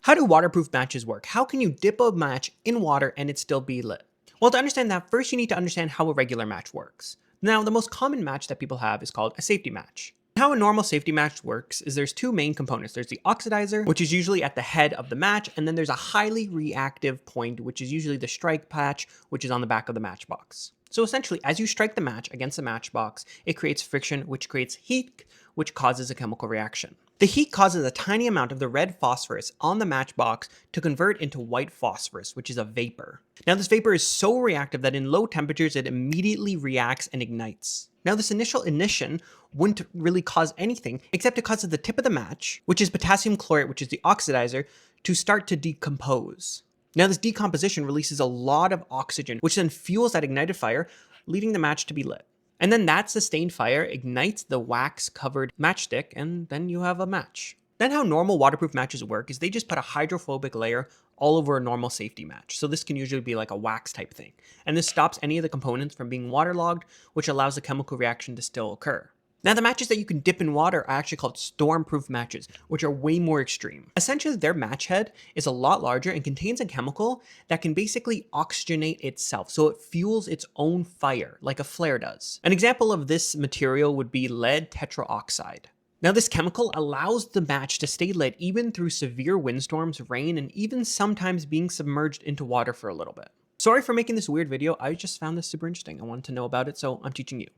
How do waterproof matches work? How can you dip a match in water and it still be lit? Well, to understand that, first you need to understand how a regular match works. Now, the most common match that people have is called a safety match. How a normal safety match works is there's two main components. There's the oxidizer, which is usually at the head of the match, and then there's a highly reactive point, which is usually the strike patch, which is on the back of the matchbox. So essentially, as you strike the match against the matchbox, it creates friction, which creates heat, which causes a chemical reaction. The heat causes a tiny amount of the red phosphorus on the matchbox to convert into white phosphorus, which is a vapor. Now, this vapor is so reactive that in low temperatures, it immediately reacts and ignites. Now, this initial ignition wouldn't really cause anything, except it causes the tip of the match, which is potassium chlorate, which is the oxidizer, to start to decompose. Now, this decomposition releases a lot of oxygen, which then fuels that ignited fire, leading the match to be lit. And then that sustained fire ignites the wax-covered matchstick, and then you have a match. Then how normal waterproof matches work is they just put a hydrophobic layer all over a normal safety match. So this can usually be like a wax type thing. And this stops any of the components from being waterlogged, which allows the chemical reaction to still occur. Now, the matches that you can dip in water are actually called storm-proof matches, which are way more extreme. Essentially, their match head is a lot larger and contains a chemical that can basically oxygenate itself, so it fuels its own fire, like a flare does. An example of this material would be lead tetroxide. Now, this chemical allows the match to stay lit even through severe windstorms, rain, and even sometimes being submerged into water for a little bit. Sorry for making this weird video, I just found this super interesting. I wanted to know about it, so I'm teaching you.